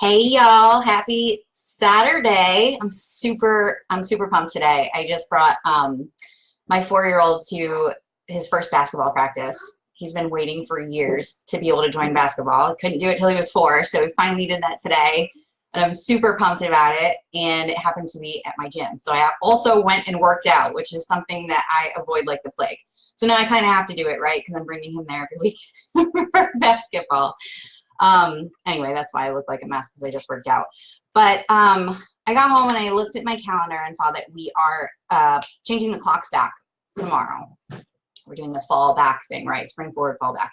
Hey y'all, happy Saturday. I'm super pumped today. I just brought my 4-year-old to his first basketball practice. He's been waiting for years to be able to join basketball. Couldn't do it till he was 4, so we finally did that today. And I'm super pumped about it. And it happened to be at my gym. So I also went and worked out, which is something that I avoid like the plague. So now I kind of have to do it, right? Because I'm bringing him there every week for basketball. Anyway, that's why I look like a mess because I just worked out. But I got home and I looked at my calendar and saw that we are changing the clocks back tomorrow. We're doing the fall back thing, right? Spring forward, fall back.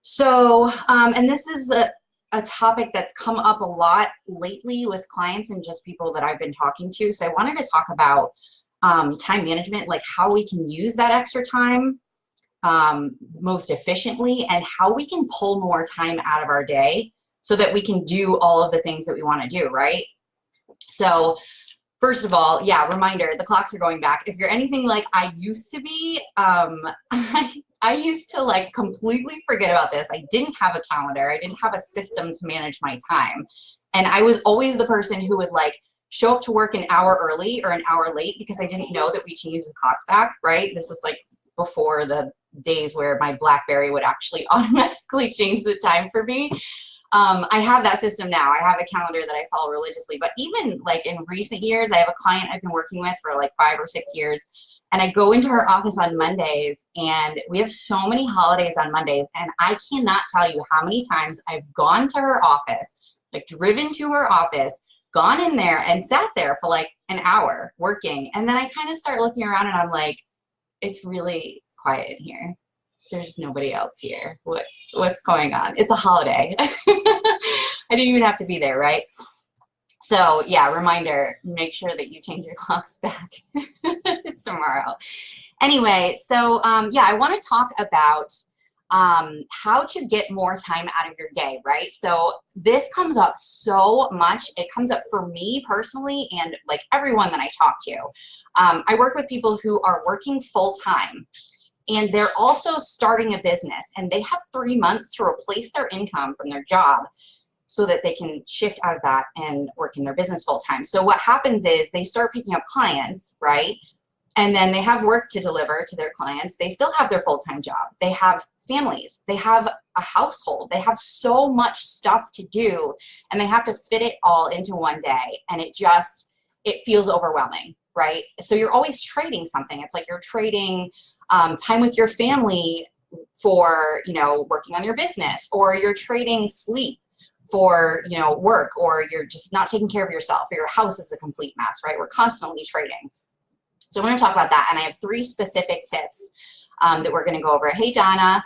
So, and this is a topic that's come up a lot lately with clients and just people that I've been talking to. So I wanted to talk about time management, like how we can use that extra time most efficiently and how we can pull more time out of our day so that we can do all of the things that we want to do, right? So first of all, yeah, reminder, the clocks are going back. If you're anything like I used to be, I used to like completely forget about this. I didn't have a calendar. I didn't have a system to manage my time. And I was always the person who would like show up to work an hour early or an hour late because I didn't know that we changed the clocks back, right? This is like before the days where my BlackBerry would actually automatically change the time for me. I have that system now. I have a calendar that I follow religiously, but even like in recent years, I have a client I've been working with for like 5 or 6 years, and I go into her office on Mondays, and we have so many holidays on Mondays, and I cannot tell you how many times I've gone to her office, like driven to her office, gone in there and sat there for like an hour working, and then I kind of start looking around and I'm like, it's really quiet in here. There's nobody else here. What's going on? It's a holiday. I didn't even have to be there, right? So yeah, reminder, make sure that you change your clocks back tomorrow. Anyway, so yeah, I want to talk about how to get more time out of your day, right? So this comes up so much. It comes up for me personally and like everyone that I talk to. I work with people who are working full time, and they're also starting a business, and they have 3 months to replace their income from their job so that they can shift out of that and work in their business full time. So what happens is they start picking up clients, right? And then they have work to deliver to their clients. They still have their full-time job. They have families. They have a household. They have so much stuff to do, and they have to fit it all into one day. And it feels overwhelming, right? So you're always trading something. It's like you're trading time with your family for, working on your business, or you're trading sleep for, work, or you're just not taking care of yourself, or your house is a complete mess, right? We're constantly trading. So we're going to talk about that, and I have 3 specific tips that we're going to go over. Hey, Donna.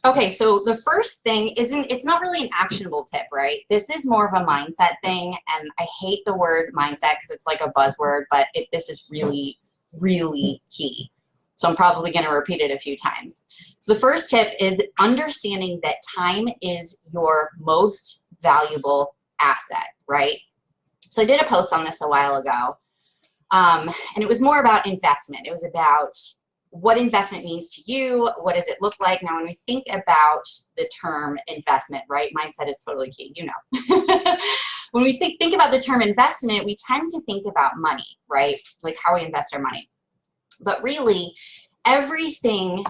Okay, so the first thing it's not really an actionable tip, right? This is more of a mindset thing, and I hate the word mindset because it's like a buzzword, but this is really, really key. So I'm probably going to repeat it a few times. So the first tip is understanding that time is your most valuable asset, right? So I did a post on this a while ago, and it was more about investment. It was about what investment means to you. What does it look like? Now, when we think about the term investment, right, mindset is totally key, When we think about the term investment, we tend to think about money, right? Like how we invest our money. But really, everything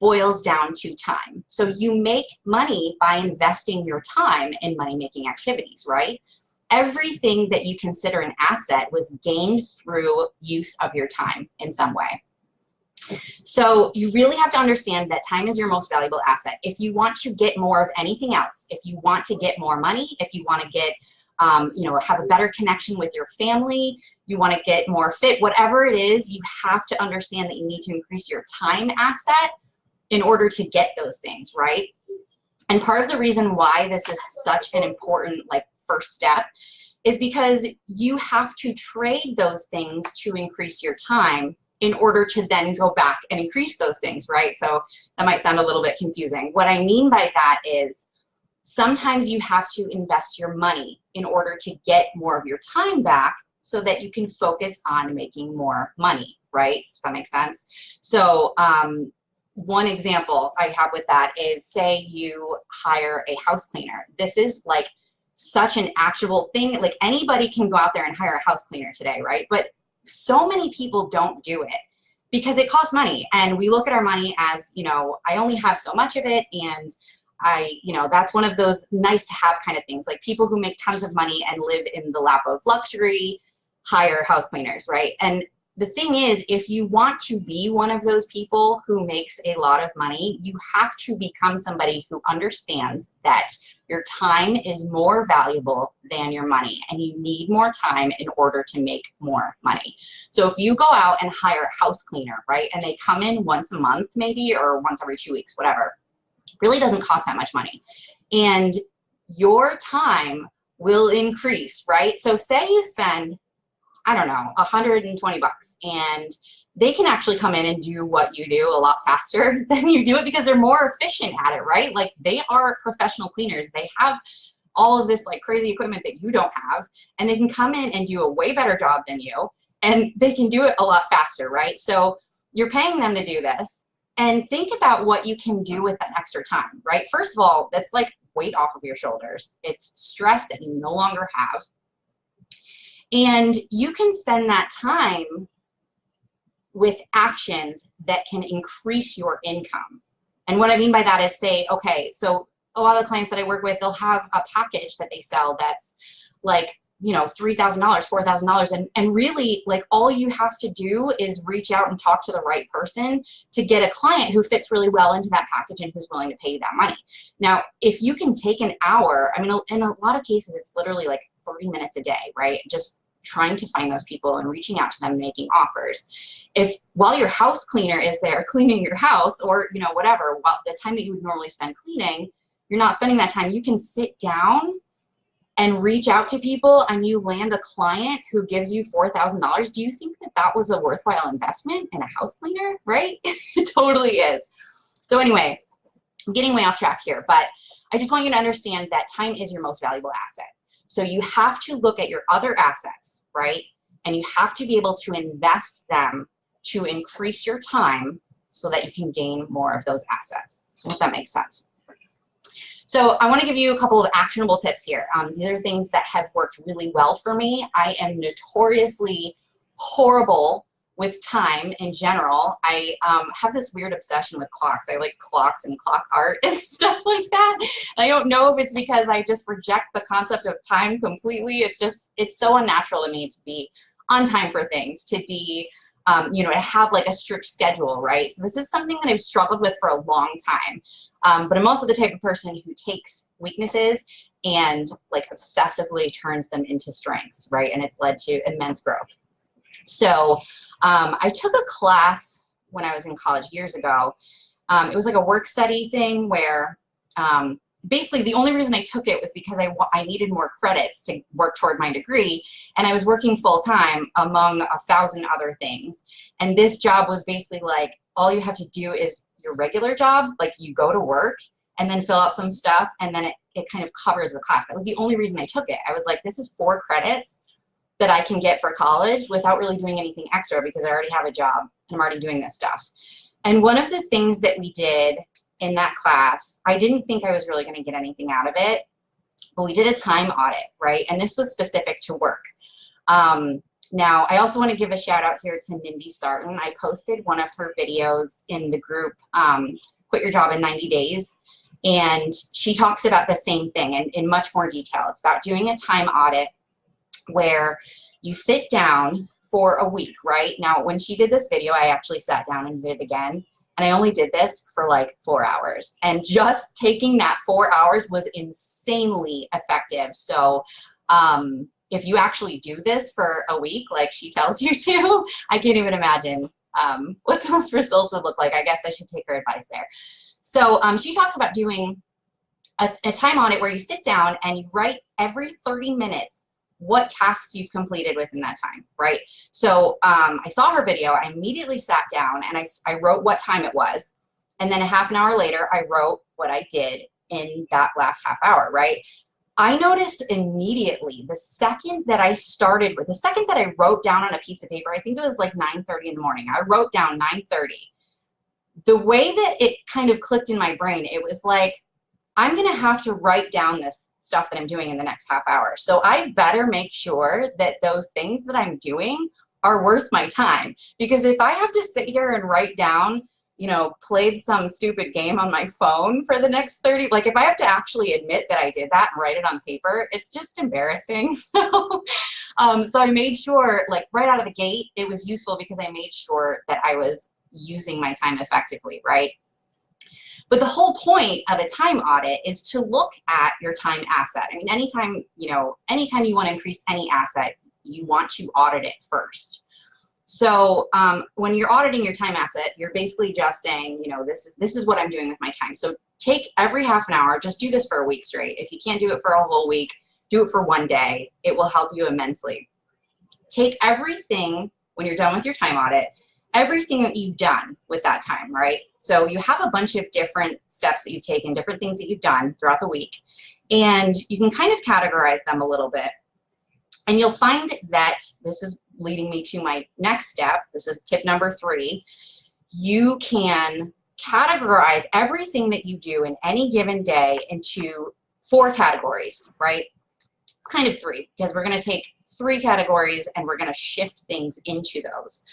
boils down to time. So you make money by investing your time in money-making activities, right? Everything that you consider an asset was gained through use of your time in some way. So you really have to understand that time is your most valuable asset. If you want to get more of anything else, if you want to get more money, if you want to get, have a better connection with your family, you want to get more fit, whatever it is, you have to understand that you need to increase your time asset in order to get those things, right? And part of the reason why this is such an important first step is because you have to trade those things to increase your time in order to then go back and increase those things, right? So that might sound a little bit confusing. What I mean by that is sometimes you have to invest your money in order to get more of your time back so that you can focus on making more money, right? Does that make sense? So one example I have with that is, say you hire a house cleaner. This is like such an actionable thing. Like anybody can go out there and hire a house cleaner today, right? But so many people don't do it because it costs money. And we look at our money as, you know, I only have so much of it. And you know, that's one of those nice to have kind of things. Like people who make tons of money and live in the lap of luxury hire house cleaners, right? And the thing is, if you want to be one of those people who makes a lot of money, you have to become somebody who understands that your time is more valuable than your money, and you need more time in order to make more money. So if you go out and hire a house cleaner, right, and they come in once a month maybe, or once every 2 weeks, whatever, really doesn't cost that much money. And your time will increase, right? So say you spend, I don't know, 120 bucks, and they can actually come in and do what you do a lot faster than you do it because they're more efficient at it, right? Like they are professional cleaners. They have all of this like crazy equipment that you don't have, and they can come in and do a way better job than you, and they can do it a lot faster, right? So you're paying them to do this, and think about what you can do with that extra time, right? First of all, that's like weight off of your shoulders. It's stress that you no longer have. And you can spend that time with actions that can increase your income. And what I mean by that is say, okay, so a lot of the clients that I work with, they'll have a package that they sell that's like, you know, $3,000, $4,000. And really, like, all you have to do is reach out and talk to the right person to get a client who fits really well into that package and who's willing to pay you that money. Now, if you can take an hour, I mean, in a lot of cases, it's literally like 30 minutes a day, right? Just trying to find those people and reaching out to them, making offers. If while your house cleaner is there cleaning your house, or, you know, whatever, while the time that you would normally spend cleaning, you're not spending that time, you can sit down and reach out to people and you land a client who gives you $4,000. Do you think that that was a worthwhile investment in a house cleaner, right? It totally is. So anyway, I'm getting way off track here, but I just want you to understand that time is your most valuable asset. So you have to look at your other assets, right? And you have to be able to invest them to increase your time so that you can gain more of those assets. So if that makes sense. So I want to give you a couple of actionable tips here. These are things that have worked really well for me. I am notoriously horrible with time in general. I have this weird obsession with clocks. I like clocks and clock art and stuff like that. And I don't know if it's because I just reject the concept of time completely. It's just, it's so unnatural to me to be on time for things, to be, you know, to have like a strict schedule, right? So this is something that I've struggled with for a long time. But I'm also the type of person who takes weaknesses and like obsessively turns them into strengths, right? And it's led to immense growth. So I took a class when I was in college years ago. It was like a work study thing where basically the only reason I took it was because I needed more credits to work toward my degree, and I was working full time among 1,000 other things. And this job was basically like, all you have to do is your regular job, like you go to work and then fill out some stuff, and then it kind of covers the class. That was the only reason I took it. I was like, this is 4 credits that I can get for college without really doing anything extra because I already have a job and I'm already doing this stuff. And one of the things that we did in that class, I didn't think I was really going to get anything out of it, but we did a time audit, right? And this was specific to work. Now, I also want to give a shout out here to Mindy Sarton. I posted one of her videos in the group, Quit Your Job in 90 Days. And she talks about the same thing in much more detail. It's about doing a time audit where you sit down for a week, right? Now, when she did this video, I actually sat down and did it again. And I only did this for like 4 hours. And just taking that 4 hours was insanely effective. So if you actually do this for a week, like she tells you to, I can't even imagine what those results would look like. I guess I should take her advice there. So she talks about doing a time audit where you sit down and you write every 30 minutes what tasks you've completed within that time, right? So I saw her video, I immediately sat down and I wrote what time it was. And then a half an hour later, I wrote what I did in that last half hour, right? I noticed immediately the second that I wrote down on a piece of paper, I think it was like 9:30 in the morning. I wrote down 9:30. The way that it kind of clicked in my brain, it was like I'm going to have to write down this stuff that I'm doing in the next half hour. So I better make sure that those things that I'm doing are worth my time. Because if I have to sit here and write down, you know, played some stupid game on my phone for the next 30, like if I have to actually admit that I did that and write it on paper, it's just embarrassing. So I made sure, like right out of the gate, it was useful because I made sure that I was using my time effectively, right? But the whole point of a time audit is to look at your time asset. I mean, anytime you want to increase any asset, you want to audit it first. So when you're auditing your time asset, you're basically just saying, you know, this is what I'm doing with my time. So take every half an hour, just do this for a week straight. If you can't do it for a whole week, do it for one day. It will help you immensely. Take everything, when you're done with your time audit, everything that you've done with that time, right? So you have a bunch of different steps that you've taken, different things that you've done throughout the week, and you can kind of categorize them a little bit. And you'll find that this is leading me to my next step. This is tip number 3. You can categorize everything that you do in any given day into 4 categories, right? It's kind of 3 because we're going to take 3 categories and we're going to shift things into those.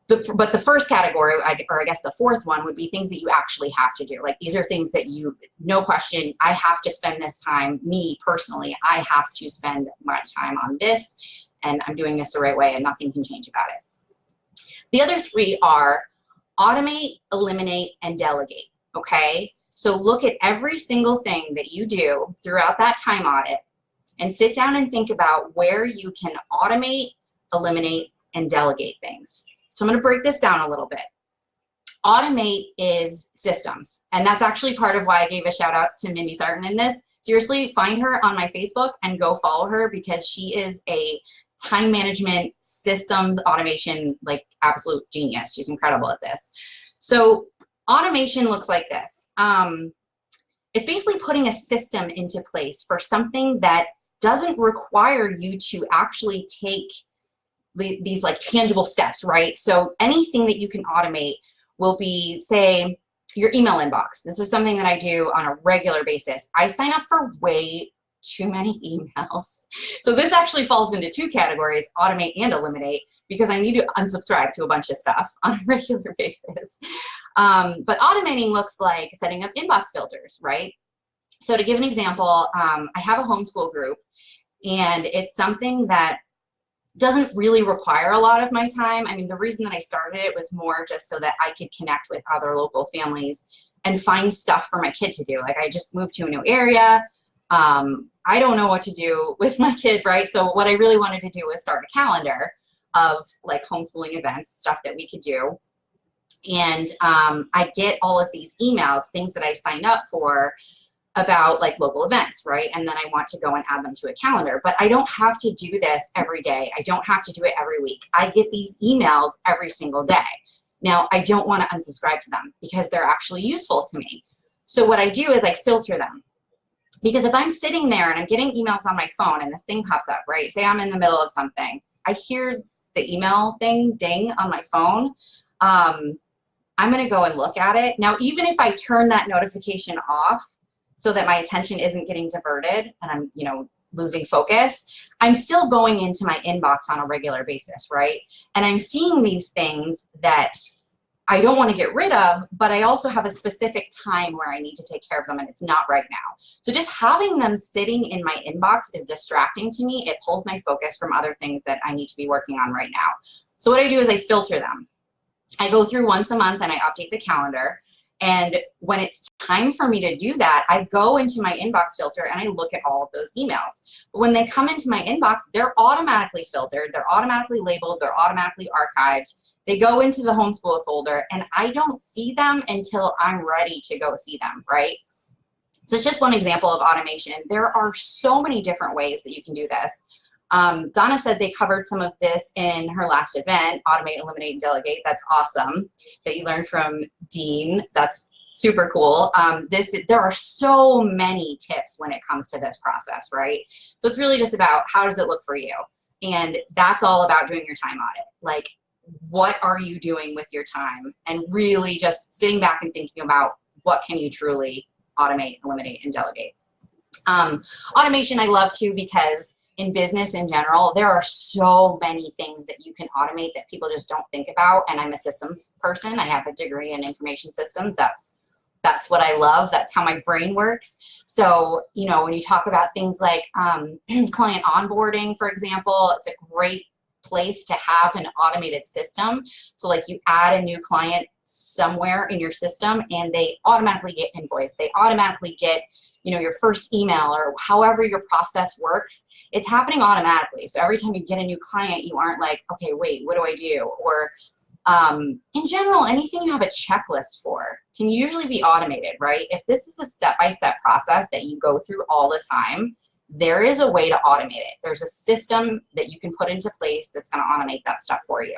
But the first category, or I guess the 4th one, would be things that you actually have to do. Like these are things that you, no question, I have to spend this time, me personally, I have to spend my time on this, and I'm doing this the right way and nothing can change about it. The other 3 are automate, eliminate, and delegate, okay? So look at every single thing that you do throughout that time audit and sit down and think about where you can automate, eliminate, and delegate things. So I'm going to break this down a little bit. Automate is systems, and that's actually part of why I gave a shout out to Mindy Sarton in this. Seriously, find her on my Facebook and go follow her because she is a time management systems automation, like absolute genius. She's incredible at this. So automation looks like this. It's basically putting a system into place for something that doesn't require you to actually take these like tangible steps, right? So anything that you can automate will be, say, your email inbox. This is something that I do on a regular basis. I sign up for way too many emails. So this actually falls into 2 categories, automate and eliminate, because I need to unsubscribe to a bunch of stuff on a regular basis. But automating looks like setting up inbox filters, right? So to give an example, I have a homeschool group, and it's something that doesn't really require a lot of my time. I mean, the reason that I started it was more just so that I could connect with other local families and find stuff for my kid to do. Like I just moved to a new area. I don't know what to do with my kid, right? So what I really wanted to do was start a calendar of like homeschooling events, stuff that we could do. And I get all of these emails, things that I signed up for, about like local events, right? And then I want to go and add them to a calendar. But I don't have to do this every day. I don't have to do it every week. I get these emails every single day. Now, I don't want to unsubscribe to them because they're actually useful to me. So what I do is I filter them. Because if I'm sitting there and I'm getting emails on my phone and this thing pops up, right? Say I'm in the middle of something. I hear the email thing ding on my phone. I'm going to go and look at it. Now, even if I turn that notification off, so that my attention isn't getting diverted and I'm, you know, losing focus, I'm still going into my inbox on a regular basis, right? And I'm seeing these things that I don't want to get rid of, but I also have a specific time where I need to take care of them and it's not right now. So just having them sitting in my inbox is distracting to me. It pulls my focus from other things that I need to be working on right now. So what I do is I filter them. I go through once a month and I update the calendar. And when it's time for me to do that, I go into my inbox filter and I look at all of those emails. But when they come into my inbox, they're automatically filtered, they're automatically labeled, they're automatically archived. They go into the homeschool folder and I don't see them until I'm ready to go see them, right? So it's just one example of automation. There are so many different ways that you can do this. Donna said they covered some of this in her last event, Automate, Eliminate, and Delegate. That's awesome that you learned from Dean. That's super cool. There are so many tips when it comes to this process, right? So it's really just about how does it look for you? And that's all about doing your time audit. Like, what are you doing with your time? And really just sitting back and thinking about what can you truly automate, eliminate, and delegate. Automation I love too, because in business in general, there are so many things that you can automate that people just don't think about. And I'm a systems person. I have a degree in information systems. That's what I love. That's how my brain works. So, you know, when you talk about things like client onboarding, for example, it's a great place to have an automated system. So like you add a new client somewhere in your system and they automatically get invoiced. They automatically get, you know, your first email, or however your process works, it's happening automatically. So every time you get a new client, you aren't like, okay, wait, what do I do? Or in general, anything you have a checklist for can usually be automated, right? If this is a step-by-step process that you go through all the time, there is a way to automate it. There's a system that you can put into place that's going to automate that stuff for you.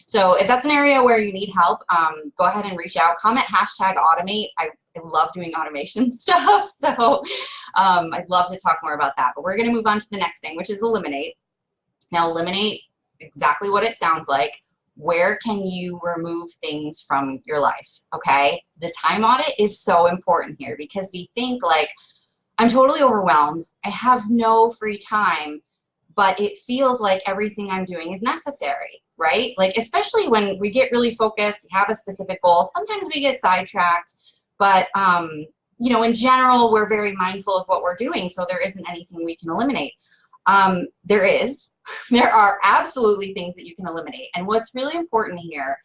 So if that's an area where you need help, go ahead and reach out. Comment #automate. I love doing automation stuff, so I'd love to talk more about that. But we're going to move on to the next thing, which is eliminate. Now, eliminate, exactly what it sounds like. Where can you remove things from your life, okay? The time audit is so important here, because we think like, I'm totally overwhelmed, I have no free time, but it feels like everything I'm doing is necessary, right? Like, especially when we get really focused, we have a specific goal, sometimes we get sidetracked, but you know, in general, we're very mindful of what we're doing, so there isn't anything we can eliminate. There are absolutely things that you can eliminate. And what's really important here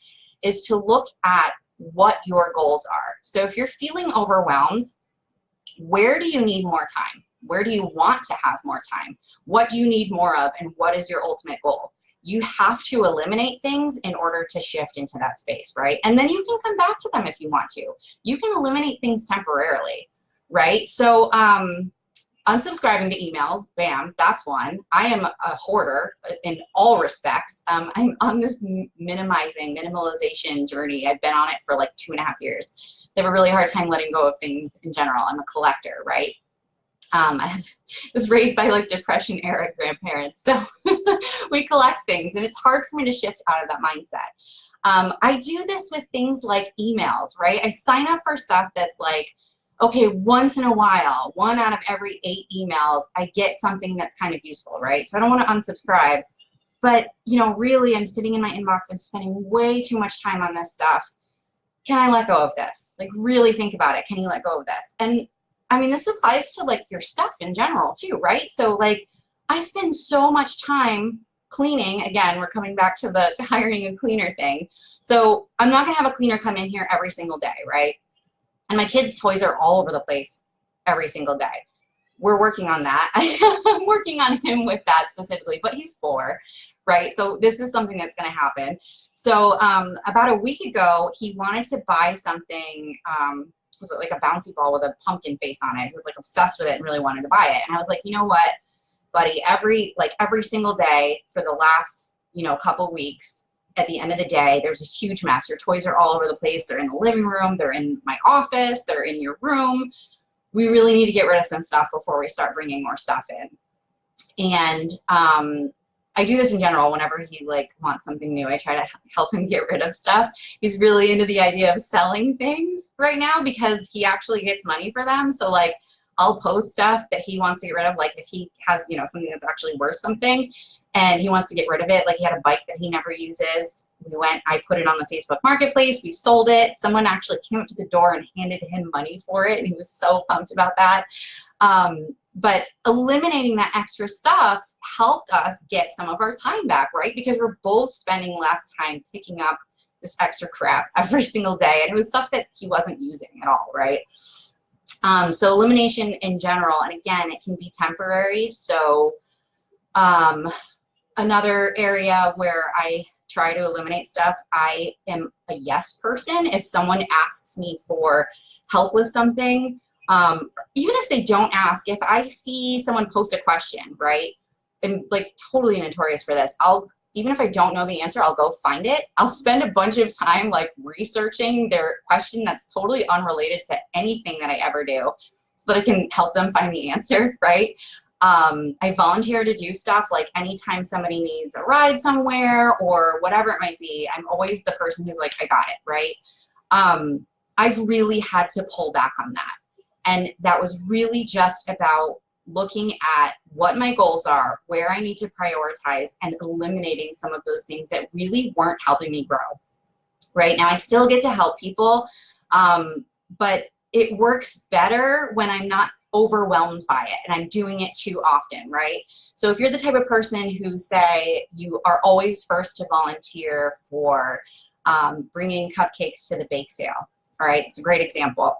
is to look at what your goals are. So if you're feeling overwhelmed, where do you need more time? Where do you want to have more time? What do you need more of? And what is your ultimate goal? You have to eliminate things in order to shift into that space, right? And then you can come back to them if you want to. You can eliminate things temporarily, right? So, unsubscribing to emails, bam, that's one. I am a hoarder in all respects. I'm on this minimalization journey. I've been on it for like 2.5 years. I have a really hard time letting go of things in general. I'm a collector, right? I was raised by like Depression era grandparents, so we collect things, and it's hard for me to shift out of that mindset. I do this with things like emails, right? I sign up for stuff that's like, okay, once in a while, 1 out of every 8 emails, I get something that's kind of useful, right? So I don't want to unsubscribe, but you know, really, I'm sitting in my inbox, I'm spending way too much time on this stuff. Can I let go of this? Like, really think about it. Can you let go of this? And I mean, this applies to like your stuff in general too, right? So like, I spend so much time cleaning. Again, we're coming back to the hiring a cleaner thing. So I'm not gonna have a cleaner come in here every single day, right? And my kids' toys are all over the place every single day. We're working on that. I'm working on him with that specifically, but he's 4, right? So this is something that's gonna happen. So about a week ago, he wanted to buy something, was it like a bouncy ball with a pumpkin face on it? He was like obsessed with it and really wanted to buy it. And I was like, you know what, buddy, every single day for the last, you know, couple weeks, at the end of the day, there's a huge mess. Your toys are all over the place. They're in the living room. They're in my office. They're in your room. We really need to get rid of some stuff before we start bringing more stuff in. And I do this in general. Whenever he like wants something new, I try to help him get rid of stuff. He's really into the idea of selling things right now because he actually gets money for them. So like, I'll post stuff that he wants to get rid of. Like if he has, you know, something that's actually worth something and he wants to get rid of it, like he had a bike that he never uses. I put it on the Facebook Marketplace, we sold it. Someone actually came up to the door and handed him money for it, and he was so pumped about that. But eliminating that extra stuff helped us get some of our time back, right? Because we're both spending less time picking up this extra crap every single day, and it was stuff that he wasn't using at all, right? So elimination in general, and again, it can be temporary. So another area where I try to eliminate stuff, I am a yes person. If someone asks me for help with something, even if they don't ask, if I see someone post a question, right? I'm like totally notorious for this. Even if I don't know the answer, I'll go find it. I'll spend a bunch of time like researching their question that's totally unrelated to anything that I ever do so that I can help them find the answer, right? I volunteer to do stuff like anytime somebody needs a ride somewhere or whatever it might be, I'm always the person who's like, I got it, right? I've really had to pull back on that. And that was really just about looking at what my goals are, where I need to prioritize, and eliminating some of those things that really weren't helping me grow. Right now, I still get to help people, but it works better when I'm not overwhelmed by it and I'm doing it too often, right? So if you're the type of person who, say, you are always first to volunteer for bringing cupcakes to the bake sale, all right, it's a great example.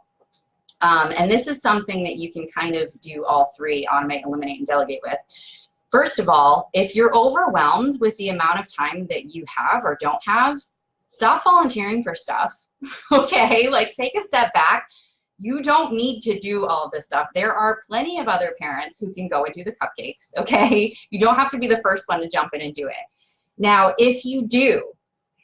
And this is something that you can kind of do all three: automate, eliminate, and delegate with. First of all, if you're overwhelmed with the amount of time that you have or don't have, stop volunteering for stuff, okay? Like, take a step back. You don't need to do all of this stuff. There are plenty of other parents who can go and do the cupcakes, okay? You don't have to be the first one to jump in and do it. Now, if you do,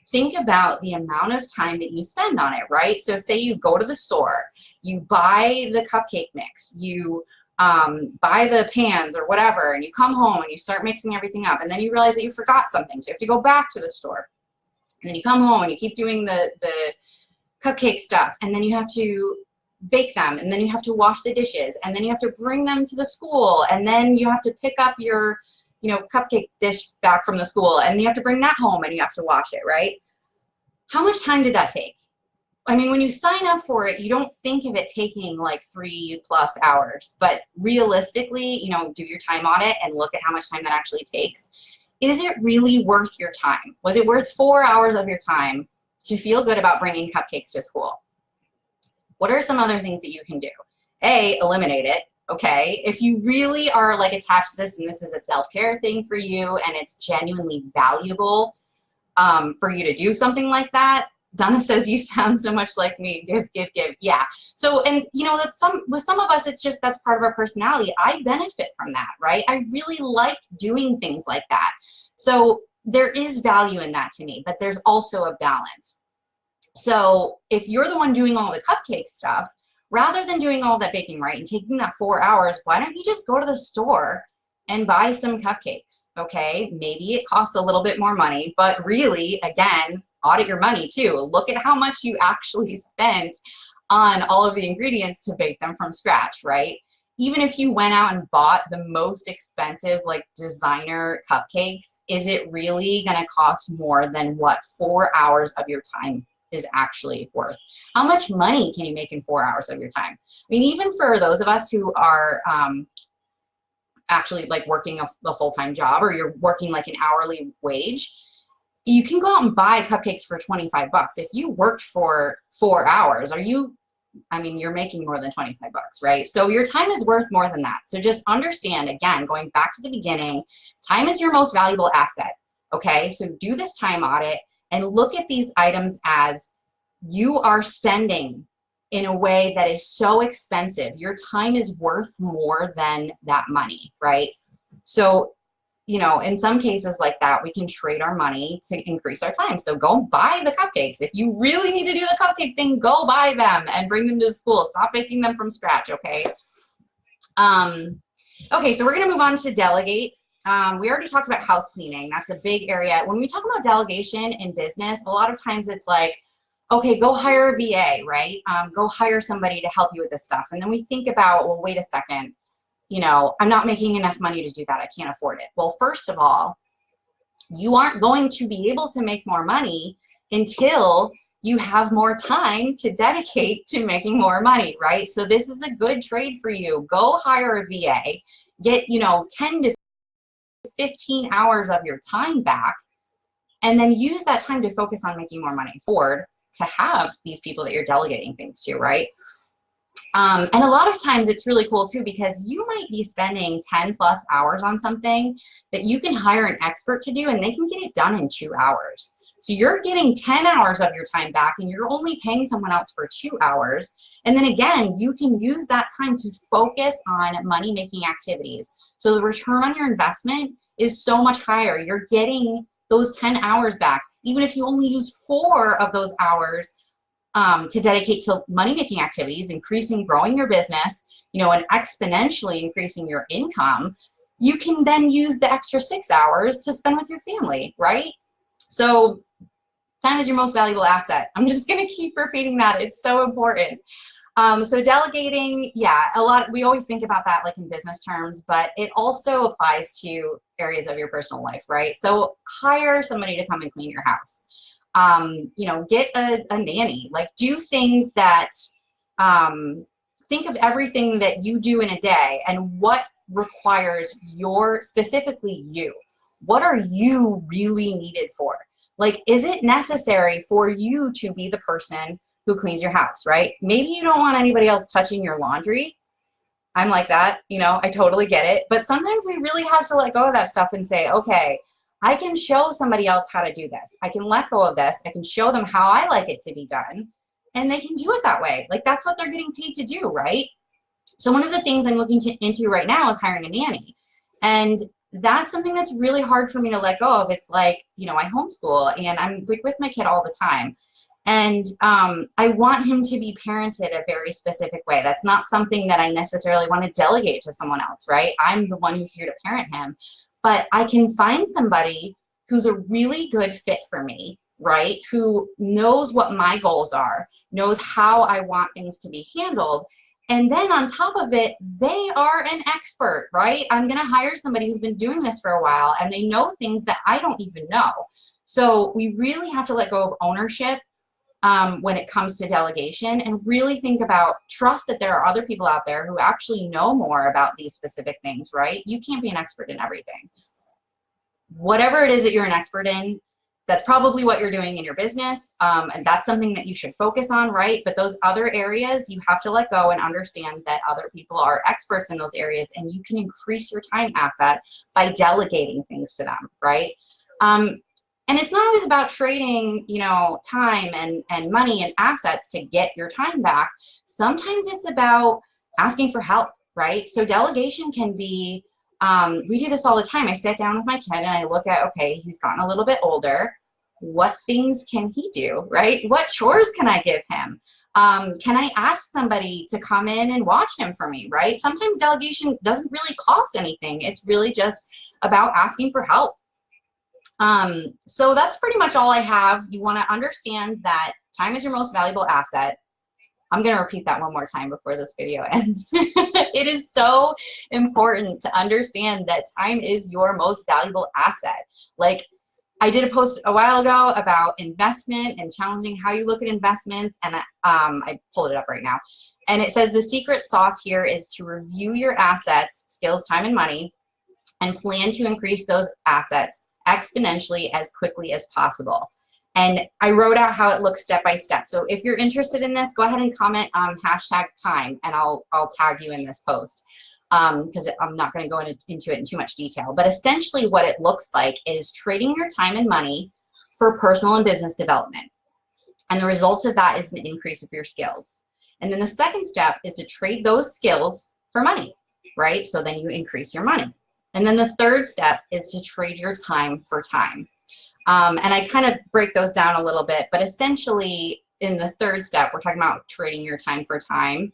think about the amount of time that you spend on it, right? So say you go to the store, you buy the cupcake mix, you buy the pans or whatever, and you come home and you start mixing everything up, and then you realize that you forgot something, so you have to go back to the store. And then you come home and you keep doing the cupcake stuff, and then you have to bake them, and then you have to wash the dishes, and then you have to bring them to the school, and then you have to pick up your cupcake dish back from the school, and you have to bring that home and you have to wash it, right? How much time did that take? I mean, when you sign up for it, you don't think of it taking like 3+ hours, but realistically, do your time audit and look at how much time that actually takes. Is it really worth your time? Was it worth 4 hours of your time to feel good about bringing cupcakes to school? What are some other things that you can do? A, eliminate it. Okay, if you really are like attached to this and this is a self-care thing for you and it's genuinely valuable for you to do something like that. Donna says you sound so much like me. Give, give, give. Yeah. So, and that's with some of us, it's just that's part of our personality. I benefit from that, right? I really like doing things like that. So there is value in that to me, but there's also a balance. So if you're the one doing all the cupcake stuff, rather than doing all that baking, right, and taking that 4 hours, why don't you just go to the store and buy some cupcakes, okay? Maybe it costs a little bit more money, but really, again, audit your money too. Look at how much you actually spent on all of the ingredients to bake them from scratch, right? Even if you went out and bought the most expensive, like, designer cupcakes, is it really gonna cost more than what 4 hours of your time is actually worth? How much money can you make in 4 hours of your time? I mean, even for those of us who are actually like working a full-time job, or you're working like an hourly wage, you can go out and buy cupcakes for 25 bucks. If you worked for 4 hours, you're making more than 25 bucks, right? So your time is worth more than that. So just understand, again, going back to the beginning, time is your most valuable asset, okay? So do this time audit and look at these items as you are spending in a way that is so expensive. Your time is worth more than that money, right? So, in some cases like that, we can trade our money to increase our time. So go buy the cupcakes. If you really need to do the cupcake thing, go buy them and bring them to the school. Stop making them from scratch, okay? Okay, so we're gonna move on to delegate. We already talked about house cleaning. That's a big area. When we talk about delegation in business, a lot of times it's like, okay, go hire a VA, right? Go hire somebody to help you with this stuff. And then we think about, well, wait a second, I'm not making enough money to do that. I can't afford it. Well, first of all, you aren't going to be able to make more money until you have more time to dedicate to making more money, right? So this is a good trade for you. Go hire a VA, get, 10 to 15 hours of your time back, and then use that time to focus on making more money. Or to have these people that you're delegating things to, right? And a lot of times it's really cool too, because you might be spending 10+ hours on something that you can hire an expert to do, and they can get it done in 2 hours. So you're getting 10 hours of your time back, and you're only paying someone else for 2 hours. And then again, you can use that time to focus on money-making activities. So the return on your investment is so much higher. You're getting those 10 hours back, even if you only use 4 of those hours to dedicate to money-making activities, growing your business, and exponentially increasing your income. You can then use the extra 6 hours to spend with your family, right? So Time is your most valuable asset. I'm just going to keep repeating that. It's so important. So delegating, yeah, we always think about that like in business terms, but it also applies to areas of your personal life, right? So hire somebody to come and clean your house. You know, get a nanny, like do things that, think of everything that you do in a day and what requires specifically you. What are you really needed for? Like, is it necessary for you to be the person who cleans your house, right? Maybe you don't want anybody else touching your laundry. I'm like that, you know, I totally get it. But sometimes we really have to let go of that stuff and say, okay, I can show somebody else how to do this. I can let go of this. I can show them how I like it to be done. And they can do it that way. Like, that's what they're getting paid to do, right? So one of the things I'm looking into right now is hiring a nanny. And that's something that's really hard for me to let go of. It's like, you know, I homeschool and I'm with my kid all the time. And I want him to be parented a very specific way. That's not something that I necessarily want to delegate to someone else, right? I'm the one who's here to parent him. But I can find somebody who's a really good fit for me, right? Who knows what my goals are, knows how I want things to be handled. And then on top of it, they are an expert, right? I'm going to hire somebody who's been doing this for a while and they know things that I don't even know. So we really have to let go of ownership when it comes to delegation and really think about trust that there are other people out there who actually know more about these specific things, right? You can't be an expert in everything. Whatever it is that you're an expert in, that's probably what you're doing in your business, and that's something that you should focus on, right? But those other areas, you have to let go and understand that other people are experts in those areas, and you can increase your time asset by delegating things to them, right? And it's not always about trading, you know, time and money and assets to get your time back. Sometimes it's about asking for help, right? So delegation can be, we do this all the time. I sit down with my kid and I look at, okay, he's gotten a little bit older. What things can he do, right? What chores can I give him? Can I ask somebody to come in and watch him for me, right? Sometimes delegation doesn't really cost anything. It's really just about asking for help. So that's pretty much all I have. You want to understand that time is your most valuable asset. I'm going to repeat that one more time before this video ends. It is so important to understand that time is your most valuable asset. Like, I did a post a while ago about investment and challenging how you look at investments, and I pulled it up right now. And it says the secret sauce here is to review your assets, skills, time, and money, and plan to increase those assets exponentially as quickly as possible. And I wrote out how it looks step by step. So if you're interested in this, go ahead and comment #time, and I'll tag you in this post, because I'm not going to go into it in too much detail. But essentially what it looks like is trading your time and money for personal and business development. And the result of that is an increase of your skills. And then the second step is to trade those skills for money, right? So then you increase your money. And then the third step is to trade your time for time. And I kind of break those down a little bit, but essentially in the third step, we're talking about trading your time for time.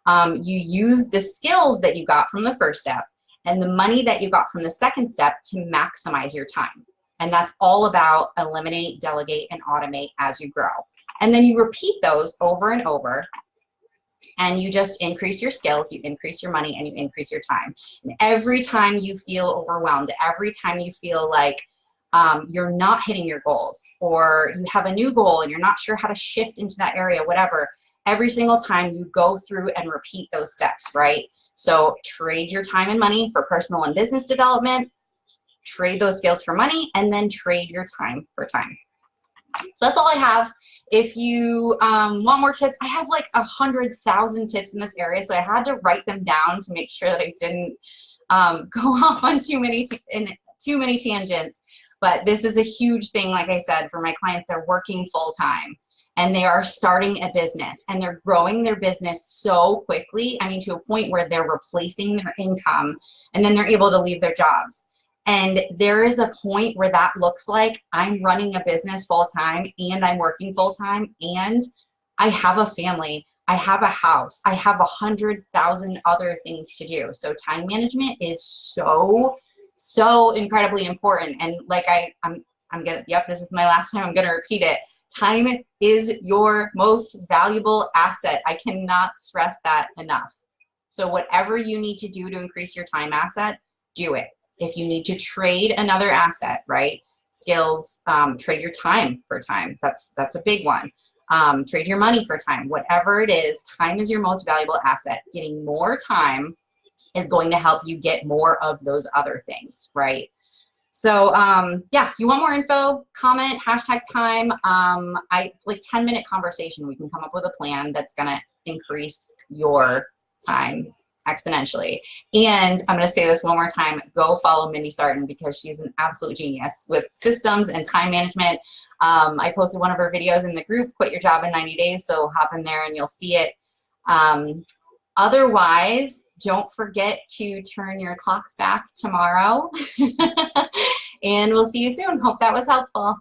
You use the skills that you got from the first step and the money that you got from the second step to maximize your time. And that's all about eliminate, delegate, and automate as you grow. And then you repeat those over and over. And you just increase your skills, you increase your money, and you increase your time. And every time you feel overwhelmed, every time you feel like you're not hitting your goals, or you have a new goal and you're not sure how to shift into that area, whatever, every single time you go through and repeat those steps, right? So trade your time and money for personal and business development, trade those skills for money, and then trade your time for time. So that's all I have. If you want more tips, I have like 100,000 tips in this area, so I had to write them down to make sure that I didn't go off on too many tangents. But this is a huge thing, like I said, for my clients. They're working full-time and they are starting a business and they're growing their business so quickly. I mean, to a point where they're replacing their income and then they're able to leave their jobs. And there is a point where that looks like I'm running a business full-time and I'm working full-time and I have a family, I have a house, I have 100,000 other things to do. So time management is so incredibly important. And like I'm gonna, yep, this is my last time I'm gonna repeat it. Time is your most valuable asset. I cannot stress that enough. So whatever you need to do to increase your time asset, do it. If you need to trade another asset, right? Skills, trade your time for time. That's a big one. Trade your money for time. Whatever it is, time is your most valuable asset. Getting more time is going to help you get more of those other things, right? So yeah, if you want more info, comment, #time. Like 10-minute conversation, we can come up with a plan that's gonna increase your time exponentially. And I'm gonna say this one more time, go follow Mindy Sarton because she's an absolute genius with systems and time management. I posted one of her videos in the group, Quit Your Job in 90 Days, so hop in there and you'll see it. Otherwise, don't forget to turn your clocks back tomorrow. And we'll see you soon. Hope that was helpful.